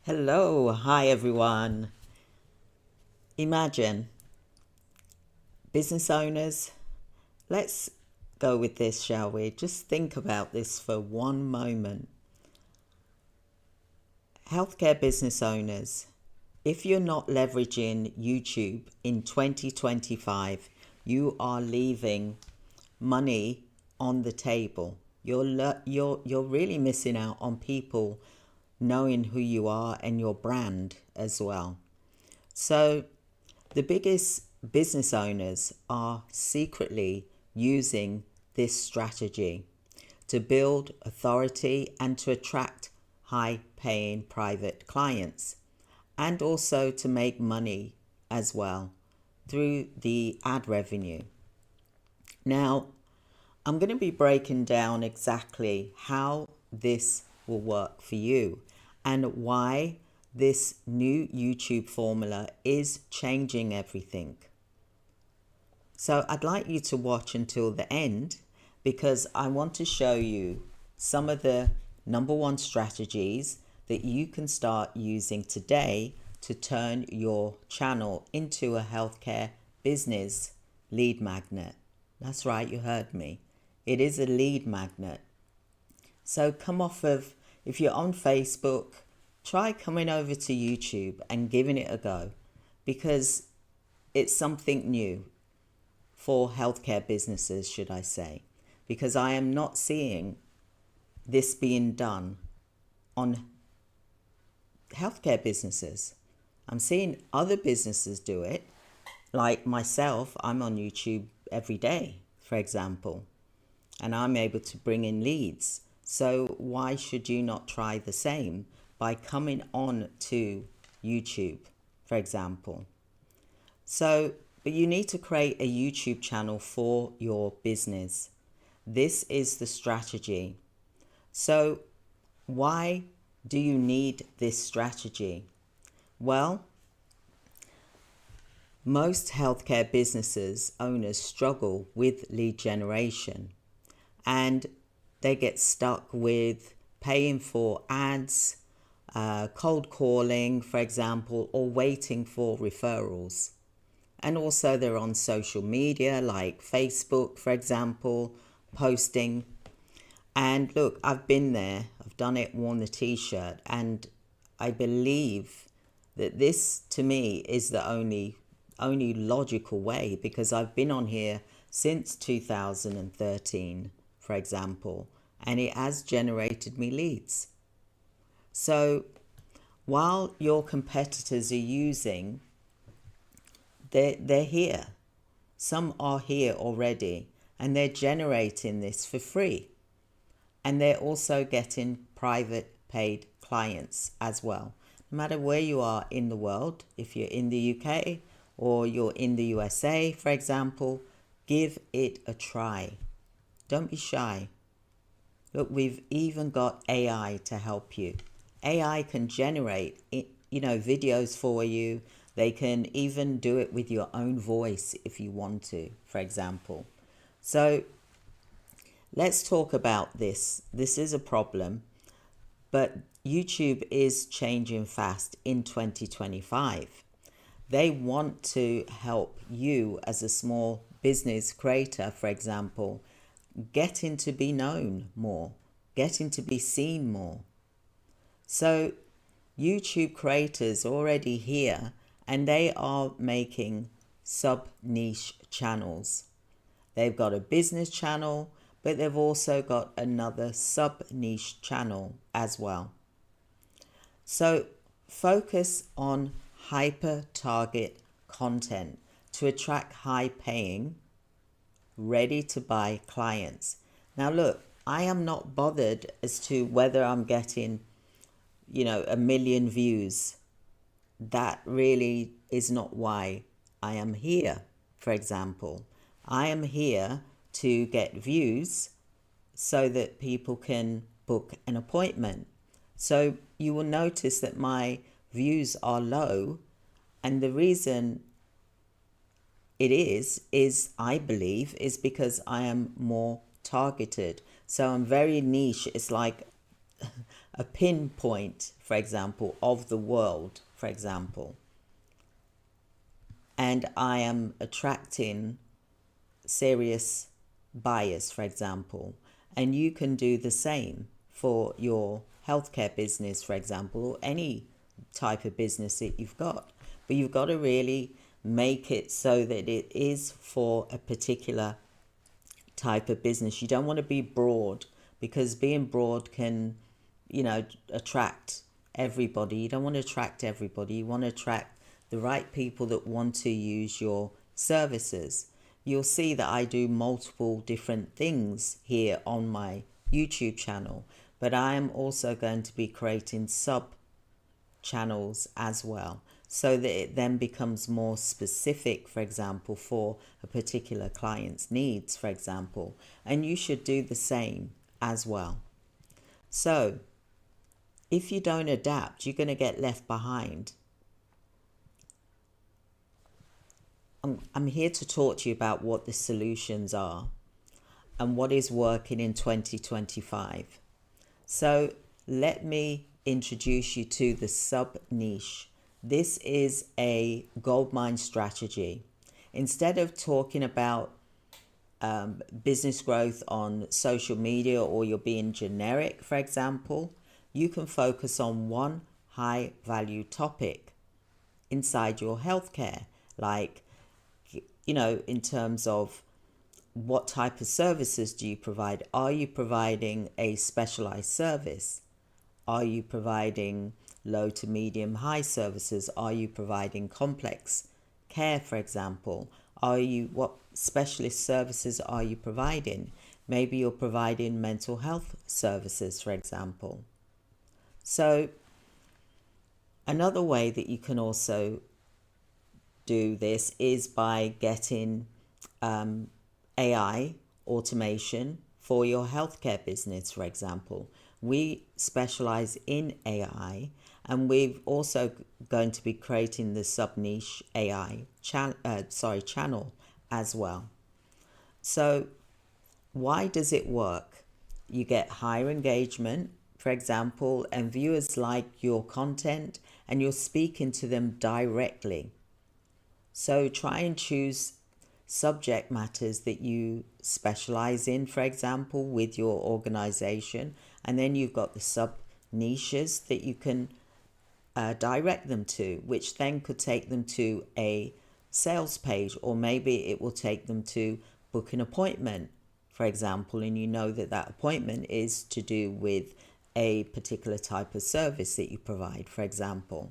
Hello, hi everyone. Imagine business owners. Let's go with this, shall we? Just think about this for one moment. Healthcare business owners, if you're not leveraging YouTube in 2025, you are leaving money on the table. You're really missing out on people knowing who you are and your brand as well. So the biggest business owners are secretly using this strategy to build authority and to attract high-paying private clients, and also to make money as well through the ad revenue. Now, I'm going to be breaking down exactly how this will work for you and why this new YouTube formula is changing everything. So I'd like you to watch until the end because I want to show you some of the number one strategies that you can start using today to turn your channel into a healthcare business lead magnet. That's right, you heard me. It is a lead magnet. So come off of, if you're on Facebook, try coming over to YouTube and giving it a go because it's something new for healthcare businesses, should I say, because I am not seeing this being done on healthcare businesses. I'm seeing other businesses do it, like myself. I'm on YouTube every day, for example, and I'm able to bring in leads. So why should you not try the same by coming on to YouTube, for example? But you need to create a YouTube channel for your business. This is the strategy. So why do you need this strategy? Well, most healthcare businesses owners struggle with lead generation, and they get stuck with paying for ads, cold calling, for example, or waiting for referrals. And also they're on social media like Facebook, for example, posting. And look, I've been there, I've done it, worn the t-shirt, and I believe that this to me is the only logical way, because I've been on here since 2013, for example, and it has generated me leads. So while your competitors are using, they're here. Some are here already, and they're generating this for free. And they're also getting private paid clients as well. No matter where you are in the world, if you're in the UK or you're in the USA, for example, give it a try. Don't be shy. Look, we've even got AI to help you. AI can generate, videos for you. They can even do it with your own voice if you want to, for example. So let's talk about this. This is a problem, but YouTube is changing fast in 2025. They want to help you as a small business creator, for example, getting to be known more, getting to be seen more. So YouTube creators are already here, and they are making sub-niche channels. They've got a business channel, but they've also got another sub-niche channel as well. So focus on hyper-target content to attract high-paying, ready-to-buy clients. Now look, I am not bothered as to whether I'm getting, 1 million views. That really is not why I am here, for example. I am here to get views so that people can book an appointment. So you will notice that my views are low, and the reason it is I believe is because I am more targeted. So I'm very niche. It's like a pinpoint, for example, of the world, for example, and I am attracting serious buyers, for example, and you can do the same for your healthcare business, for example, or any type of business that you've got. But you've got to really make it so that it is for a particular type of business. You don't want to be broad, because being broad can, attract everybody. You don't want to attract everybody. You want to attract the right people that want to use your services. You'll see that I do multiple different things here on my YouTube channel, but I am also going to be creating sub channels as well, so that it then becomes more specific, for example, for a particular client's needs, for example, and you should do the same as well. So if you don't adapt, you're going to get left behind. I'm here to talk to you about what the solutions are and what is working in 2025. So let me introduce you to the sub niche. This is a goldmine strategy. Instead of talking about business growth on social media, or you're being generic, for example, you can focus on one high value topic inside your healthcare, like, in terms of what type of services do you provide? Are you providing a specialized service? Are you providing low to medium high services? Are you providing complex care, for example? What specialist services are you providing? Maybe you're providing mental health services, for example. So another way that you can also do this is by getting AI automation for your healthcare business, for example. We specialize in AI, and we've also going to be creating the sub niche AI channel as well. So why does it work? You get higher engagement, for example, and viewers like your content, and you're speaking to them directly. So try and choose subject matters that you specialize in, for example, with your organization. And then you've got the sub niches that you can direct them to, which then could take them to a sales page, or maybe it will take them to book an appointment, for example, and you know that that appointment is to do with a particular type of service that you provide, for example.